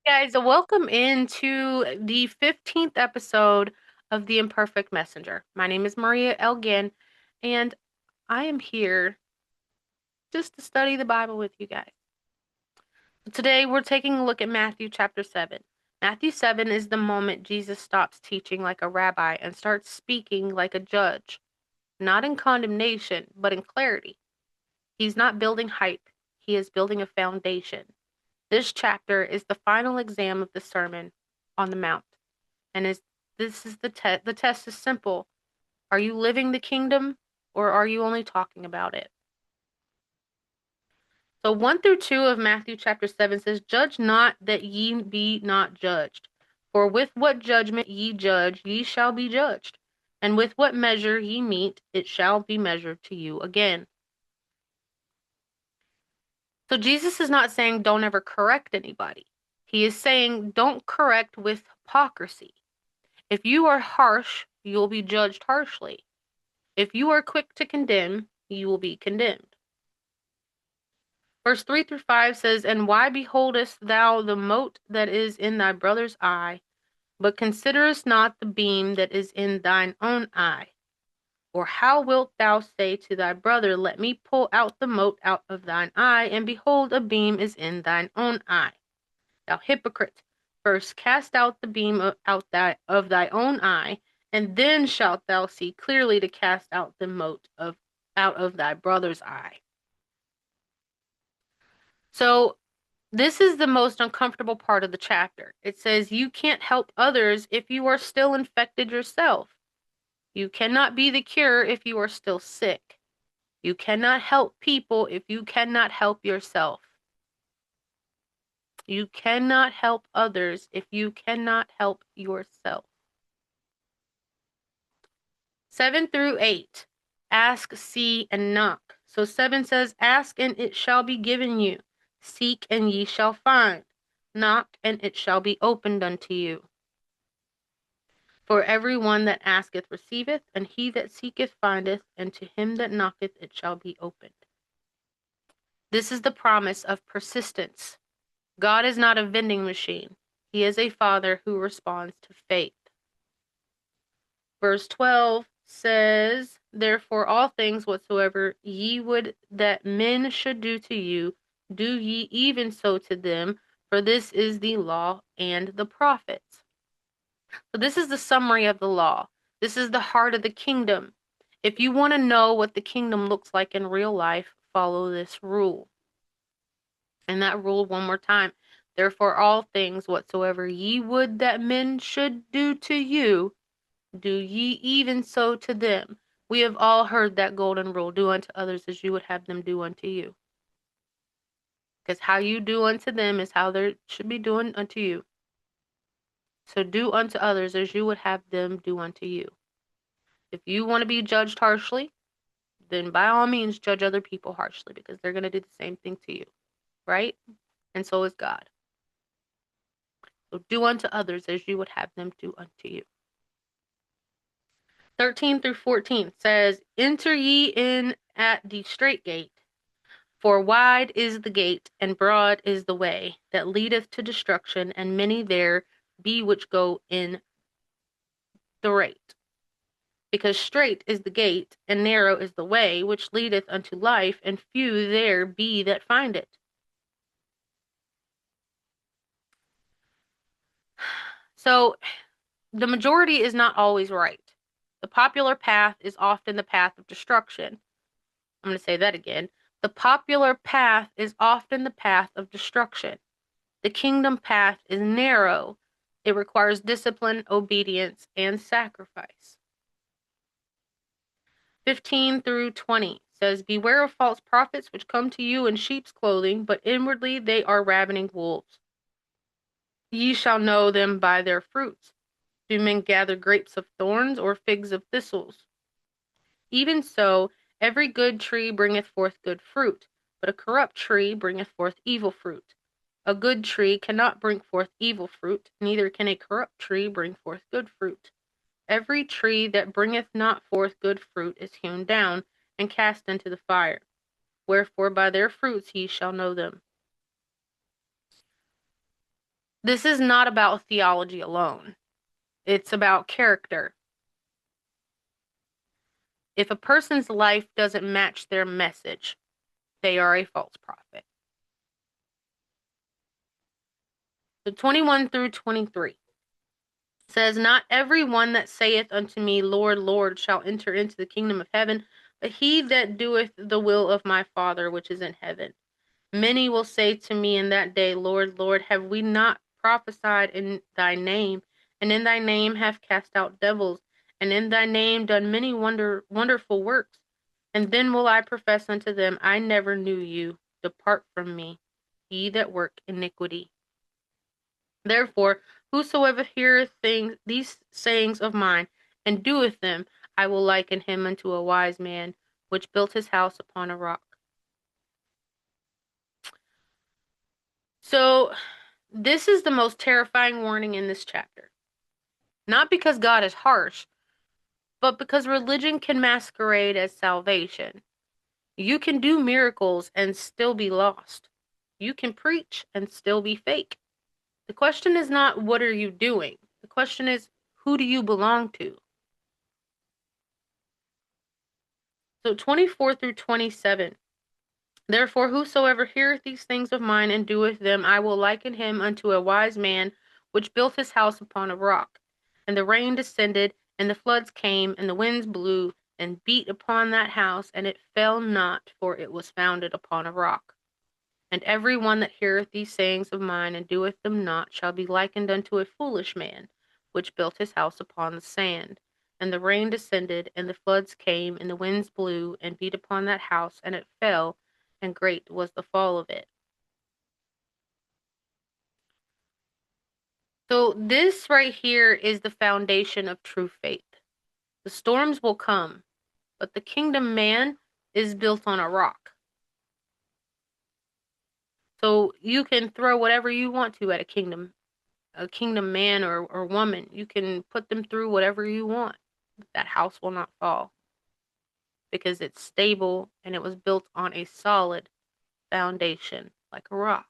Guys, welcome into the 15th episode of The Imperfect Messenger. My name is Maria Elgin, and I am here just to study the Bible with you guys. Today, we're taking a look at Matthew chapter 7. Matthew 7 is the moment Jesus stops teaching like a rabbi and starts speaking like a judge, not in condemnation, but in clarity. He's not building hype, he is building a foundation. This chapter is the final exam of the Sermon on the Mount. And this is the test. The test is simple. Are you living the kingdom, or are you only talking about it? So 1 through 2 of Matthew chapter 7 says, "Judge not, that ye be not judged. For with what judgment ye judge, ye shall be judged. And with what measure ye mete, it shall be measured to you again." So Jesus is not saying don't ever correct anybody. He is saying don't correct with hypocrisy. If you are harsh, you will be judged harshly. If you are quick to condemn, you will be condemned. Verse 3 through 5 says, "And why beholdest thou the mote that is in thy brother's eye, but considerest not the beam that is in thine own eye? Or how wilt thou say to thy brother, Let me pull out the mote out of thine eye, and behold, a beam is in thine own eye? Thou hypocrite, first cast out the beam of thy own eye, and then shalt thou see clearly to cast out the mote out of thy brother's eye." So this is the most uncomfortable part of the chapter. It says you can't help others if you are still infected yourself. You cannot be the cure if you are still sick. You cannot help people if you cannot help yourself. You cannot help others if you cannot help yourself. 7 through 8. Ask, see, and knock. So 7 says, "Ask, and it shall be given you. Seek, and ye shall find. Knock, and it shall be opened unto you. For every one that asketh receiveth, and he that seeketh findeth, and to him that knocketh it shall be opened." This is the promise of persistence. God is not a vending machine. He is a Father who responds to faith. Verse 12 says, "Therefore all things whatsoever ye would that men should do to you, do ye even so to them, for this is the law and the prophets." So this is the summary of the law. This is the heart of the kingdom. If you want to know what the kingdom looks like in real life, follow this rule. And that rule one more time. "Therefore all things whatsoever ye would that men should do to you, do ye even so to them." We have all heard that golden rule, do unto others as you would have them do unto you. Because how you do unto them is how they should be doing unto you. So do unto others as you would have them do unto you. If you want to be judged harshly, then by all means judge other people harshly, because they're going to do the same thing to you, right? And so is God. So do unto others as you would have them do unto you. 13 through 14 says, "Enter ye in at the strait gate, for wide is the gate, and broad is the way that leadeth to destruction, and many there be which go in thereat. Because strait is the gate, and narrow is the way which leadeth unto life, and few there be that find it." So the majority is not always right. The popular path is often the path of destruction. I'm going to say that again. The popular path is often the path of destruction. The kingdom path is narrow. It requires discipline, obedience, and sacrifice. 15 through 20 says, "Beware of false prophets which come to you in sheep's clothing, but inwardly they are ravening wolves. Ye shall know them by their fruits. Do men gather grapes of thorns, or figs of thistles? Even so, every good tree bringeth forth good fruit, but a corrupt tree bringeth forth evil fruit. A good tree cannot bring forth evil fruit, neither can a corrupt tree bring forth good fruit. Every tree that bringeth not forth good fruit is hewn down, and cast into the fire. Wherefore by their fruits ye shall know them." This is not about theology alone. It's about character. If a person's life doesn't match their message, they are a false prophet. So 21 through 23 says, Not every one that saith unto me, Lord, Lord, shall enter into the kingdom of heaven, but he that doeth the will of my Father which is in heaven. Many will say to me in that day, Lord, Lord, have we not prophesied in thy name, and in thy name have cast out devils, and in thy name done many wonderful works? And then will I profess unto them, I never knew you. Depart from me, ye that work iniquity. Therefore, whosoever heareth these sayings of mine, and doeth them, I will liken him unto a wise man, which built his house upon a rock. So, this is the most terrifying warning in this chapter. Not because God is harsh, but because religion can masquerade as salvation. You can do miracles and still be lost. You can preach and still be fake. The question is not, what are you doing? The question is, who do you belong to? So 24 through 27. Therefore, whosoever heareth these things of mine and doeth them, I will liken him unto a wise man, which built his house upon a rock. And the rain descended, and the floods came, and the winds blew, and beat upon that house, and it fell not, for it was founded upon a rock. And every one that heareth these sayings of mine, and doeth them not, shall be likened unto a foolish man, which built his house upon the sand. And the rain descended, and the floods came, and the winds blew, and beat upon that house, and it fell, and great was the fall of it. So this right here is the foundation of true faith. The storms will come, but the kingdom man is built on a rock. So you can throw whatever you want to at a kingdom man or woman. You can put them through whatever you want. That house will not fall because it's stable and it was built on a solid foundation like a rock.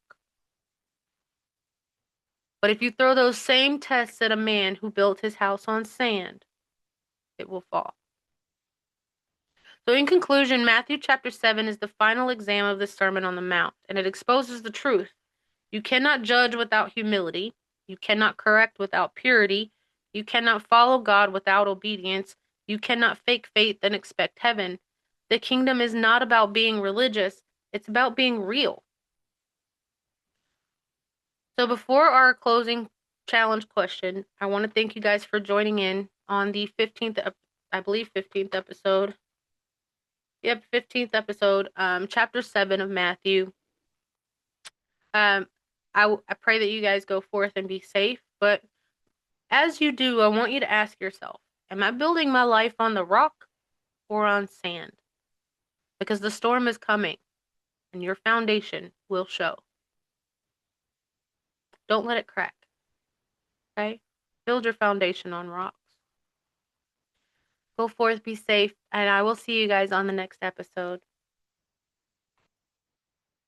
But if you throw those same tests at a man who built his house on sand, it will fall. So in conclusion, Matthew chapter 7 is the final exam of the Sermon on the Mount, and it exposes the truth. You cannot judge without humility. You cannot correct without purity. You cannot follow God without obedience. You cannot fake faith and expect heaven. The kingdom is not about being religious. It's about being real. So before our closing challenge question, I want to thank you guys for joining in on the 15th, I believe 15th episode. Yep, 15th episode, chapter 7 of Matthew. I pray that you guys go forth and be safe, but as you do, I want you to ask yourself, am I building my life on the rock or on sand? Because the storm is coming and your foundation will show. Don't let it crack. Okay? Build your foundation on rocks. Go forth, be safe, and I will see you guys on the next episode.